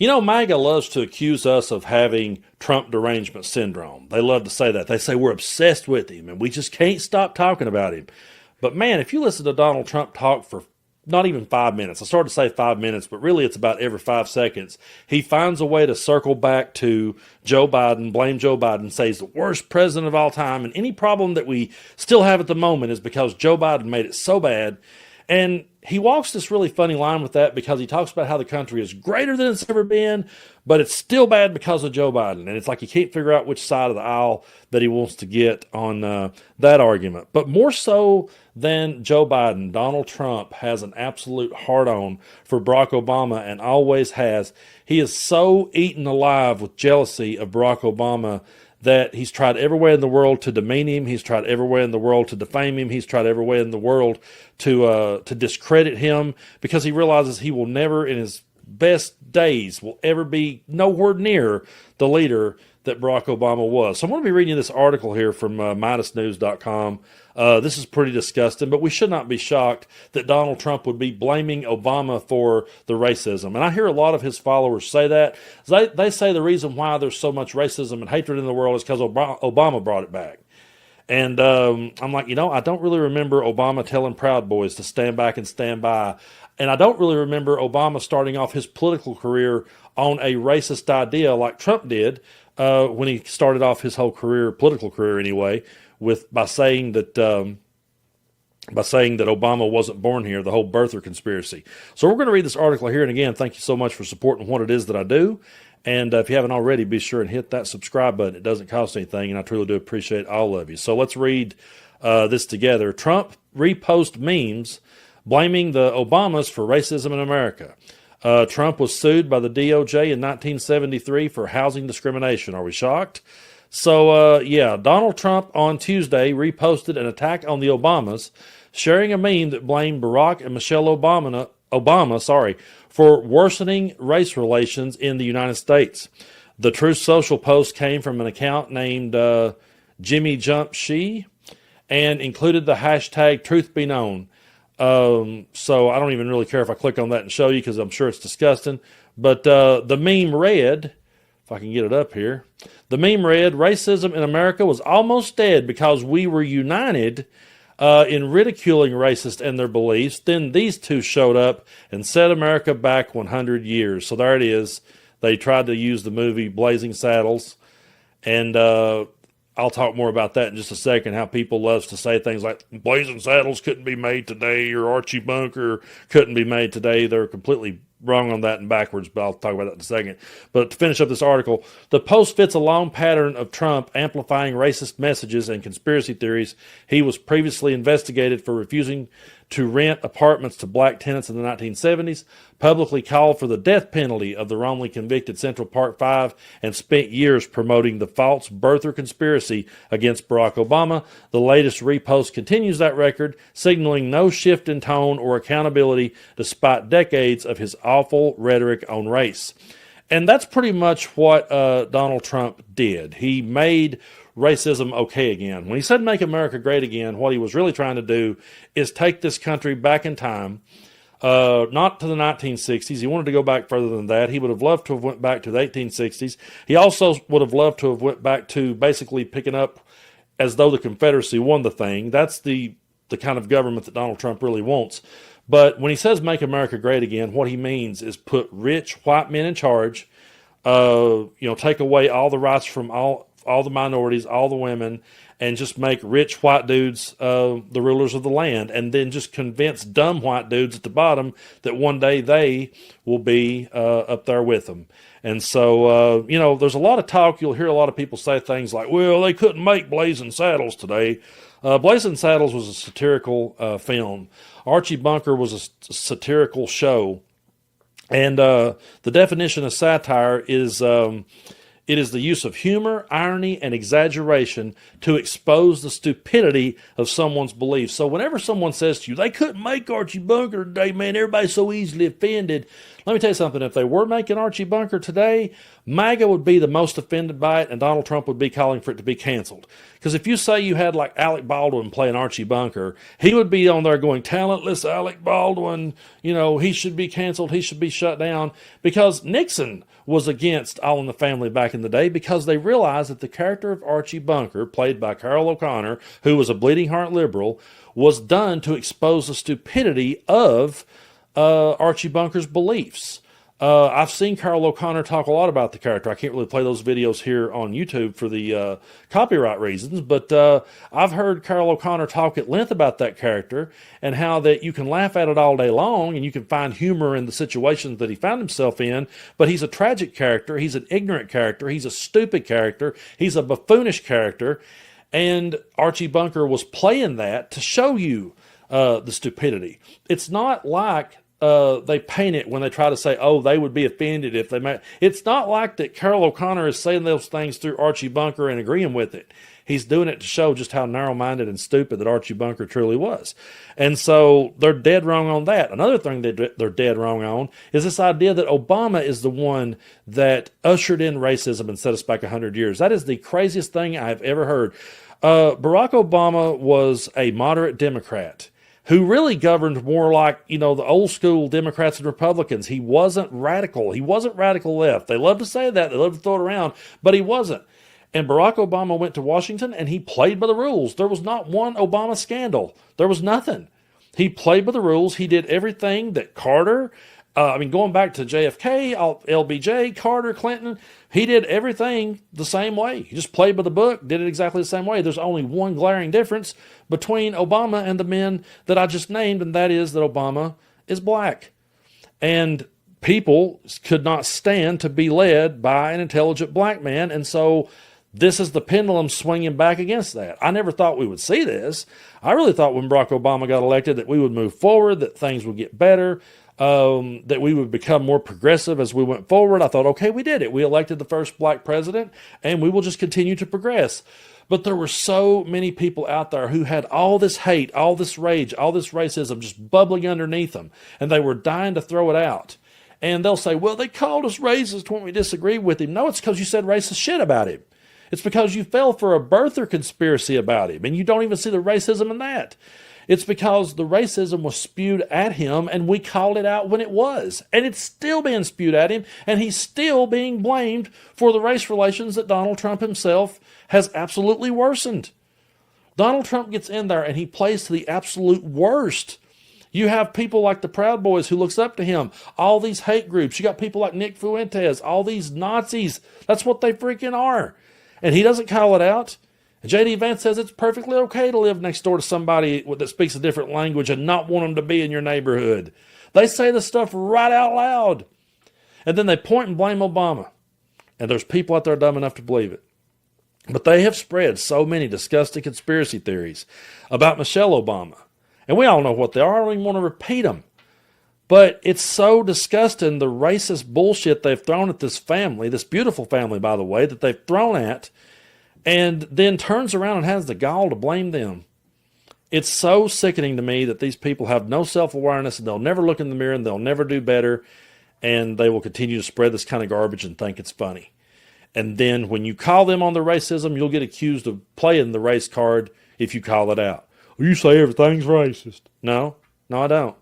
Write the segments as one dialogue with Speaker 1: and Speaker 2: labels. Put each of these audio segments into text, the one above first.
Speaker 1: MAGA loves to accuse us of having Trump derangement syndrome. They love to say that. They say we're obsessed with him and we just can't stop talking about him. But man, if you listen to Donald Trump talk for not even 5 minutes, I started to say 5 minutes, but really it's about every 5 seconds, he finds a way to circle back to Joe Biden, blame Joe Biden, say he's the worst president of all time. And any problem that we still have at the moment is because Joe Biden made it so bad. And he walks this really funny line with that because he talks about how the country is greater than it's ever been, but it's still bad because of Joe Biden. And it's like he can't figure out which side of the aisle that he wants to get on that argument. But more so than Joe Biden, Donald Trump has an absolute hard-on for Barack Obama and always has. He is so eaten alive with jealousy of Barack Obama that he's tried every way in the world to demean him. He's tried every way in the world to defame him. He's tried every way in the world to discredit him because he realizes he will never, in his best days, will ever be nowhere near the leader that Barack Obama was. So I'm going to be reading you this article here from MidasNews.com. This is pretty disgusting, but we should not be shocked that Donald Trump would be blaming Obama for the racism. And I hear a lot of his followers say that. They say the reason why there's so much racism and hatred in the world is because Obama brought it back. And I'm like, I don't really remember Obama telling Proud Boys to stand back and stand by. And I don't really remember Obama starting off his political career on a racist idea like Trump did when he started off his whole career, political career anyway, by saying that Obama wasn't born here, the whole birther conspiracy. So we're going to read this article here. And again, thank you so much for supporting what it is that I do. And if you haven't already, be sure and hit that subscribe button. It doesn't cost anything, and I truly do appreciate all of you. So let's read this together. Trump repost memes blaming the Obamas for racism in America. Trump was sued by the DOJ in 1973 for housing discrimination. Are we shocked? So, Donald Trump on Tuesday reposted an attack on the Obamas, sharing a meme that blamed Barack and Michelle Obama, for worsening race relations in the United States. The Truth Social post came from an account named Jimmy Jump She and included the hashtag Truth Be Known. So I don't even really care if I click on that and show you because I'm sure it's disgusting. But the meme read, if I can get it up here, the meme read, racism in America was almost dead because we were united in ridiculing racists and their beliefs. Then these two showed up and set America back 100 years. So there it is. They tried to use the movie Blazing Saddles. And I'll talk more about that in just a second, how people love to say things like Blazing Saddles couldn't be made today or Archie Bunker couldn't be made today. They're completely wrong on that and backwards, but I'll talk about that in a second. But to finish up this article, the post fits a long pattern of Trump amplifying racist messages and conspiracy theories. He was previously investigated for refusing to rent apartments to black tenants in the 1970s, publicly called for the death penalty of the wrongly convicted Central Park Five, and spent years promoting the false birther conspiracy against Barack Obama. The latest repost continues that record, signaling no shift in tone or accountability despite decades of his awful rhetoric on race. And that's pretty much what Donald Trump did. He made racism okay again. When he said make America great again, what he was really trying to do is take this country back in time, not to the 1960s. He wanted to go back further than that. He would have loved to have went back to the 1860s. He also would have loved to have went back to basically picking up as though the Confederacy won the thing. That's the kind of government that Donald Trump really wants. But when he says make America great again, what he means is put rich white men in charge, take away all the rights from all the minorities, all the women, and just make rich white dudes the rulers of the land, and then just convince dumb white dudes at the bottom that one day they will be up there with them. And so, there's a lot of talk. You'll hear a lot of people say things like, well, they couldn't make Blazing Saddles today. Blazing Saddles was a satirical film. Archie Bunker was a satirical show. And the definition of satire is it is the use of humor, irony, and exaggeration to expose the stupidity of someone's beliefs. So whenever someone says to you, they couldn't make Archie Bunker today, man, everybody's so easily offended, Let me tell you something. If they were making Archie Bunker today, MAGA would be the most offended by it, and Donald Trump would be calling for it to be canceled. Because if you say you had like Alec Baldwin playing Archie Bunker, he would be on there going, talentless Alec Baldwin, he should be canceled, he should be shut down. Because Nixon was against All in the Family back in the day because they realized that the character of Archie Bunker, played by Carroll O'Connor, who was a bleeding heart liberal, was done to expose the stupidity of Archie Bunker's beliefs. I've seen Carroll O'Connor talk a lot about the character. I can't really play those videos here on YouTube for the copyright reasons, but I've heard Carroll O'Connor talk at length about that character and how that you can laugh at it all day long and you can find humor in the situations that he found himself in, but he's a tragic character, he's an ignorant character, he's a stupid character, he's a buffoonish character, and Archie Bunker was playing that to show you the stupidity. It's not like they paint it when they try to say, oh, they would be offended if they made. It's not like that Carroll O'Connor is saying those things through Archie Bunker and agreeing with it. He's doing it to show just how narrow-minded and stupid that Archie Bunker truly was. And so they're dead wrong on that. Another thing that they're dead wrong on is this idea that Obama is the one that ushered in racism and set us back 100 years. That is the craziest thing I've ever heard. Barack Obama was a moderate Democrat who really governed more like, the old school Democrats and Republicans. He wasn't radical. He wasn't radical left. They love to say that. They love to throw it around, but he wasn't. And Barack Obama went to Washington and he played by the rules. There was not one Obama scandal. There was nothing. He played by the rules. He did everything that Carter, going back to JFK, LBJ, Carter, Clinton, he did everything the same way. He just played by the book, did it exactly the same way. There's only one glaring difference between Obama and the men that I just named, and that is that Obama is black. And people could not stand to be led by an intelligent black man, and so this is the pendulum swinging back against that. I never thought we would see this. I really thought when Barack Obama got elected that we would move forward, that things would get better, that we would become more progressive as we went forward. I thought, okay, we did it. We elected the first black president, and we will just continue to progress. But there were so many people out there who had all this hate, all this rage, all this racism just bubbling underneath them, and they were dying to throw it out. And they'll say, well, they called us racist when we disagreed with him. No, it's because you said racist shit about him. It's because you fell for a birther conspiracy about him, and you don't even see the racism in that. It's because the racism was spewed at him, and we called it out when it was. And it's still being spewed at him, and he's still being blamed for the race relations that Donald Trump himself has absolutely worsened. Donald Trump gets in there, and he plays to the absolute worst. You have people like the Proud Boys who looks up to him, all these hate groups. You got people like Nick Fuentes, all these Nazis. That's what they freaking are. And he doesn't call it out. J.D. Vance says it's perfectly okay to live next door to somebody that speaks a different language and not want them to be in your neighborhood. They say the stuff right out loud. And then they point and blame Obama. And there's people out there dumb enough to believe it. But they have spread so many disgusting conspiracy theories about Michelle Obama. And we all know what they are. I don't even want to repeat them. But it's so disgusting, the racist bullshit they've thrown at this family, this beautiful family, by the way, that they've thrown at, and then turns around and has the gall to blame them. It's so sickening to me that these people have no self-awareness, and they'll never look in the mirror, and they'll never do better, and they will continue to spread this kind of garbage and think it's funny. And then when you call them on their racism, you'll get accused of playing the race card if you call it out. Well, you say everything's racist. No, I don't.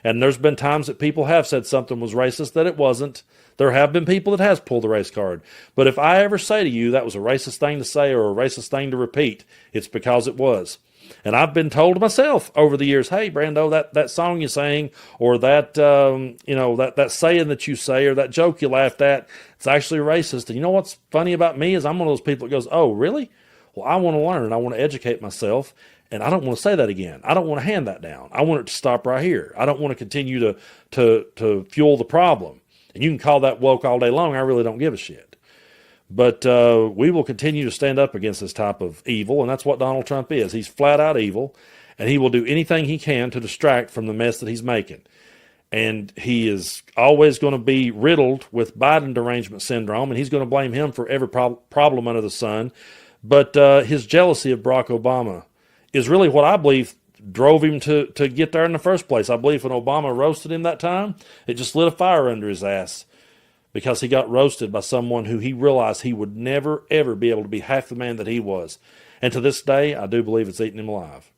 Speaker 1: And there's been times that people have said something was racist that it wasn't. There have been people that has pulled the race card. But if I ever say to you that was a racist thing to say or a racist thing to repeat, it's because it was. And I've been told myself over the years, hey, Brando, that song you sang or that that saying that you say or that joke you laughed at, it's actually racist. And you know what's funny about me is I'm one of those people that goes, oh, really? Well, I want to learn. I want to educate myself. And I don't want to say that again. I don't want to hand that down. I want it to stop right here. I don't want to continue to fuel the problem. And you can call that woke all day long. I really don't give a shit. But we will continue to stand up against this type of evil, and that's what Donald Trump is. He's flat out evil, and he will do anything he can to distract from the mess that he's making. And he is always going to be riddled with Biden derangement syndrome, and he's going to blame him for every problem under the sun. But his jealousy of Barack Obama is really what I believe drove him to get there in the first place. I believe when Obama roasted him that time, it just lit a fire under his ass because he got roasted by someone who he realized he would never, ever be able to be half the man that he was. And to this day, I do believe it's eating him alive.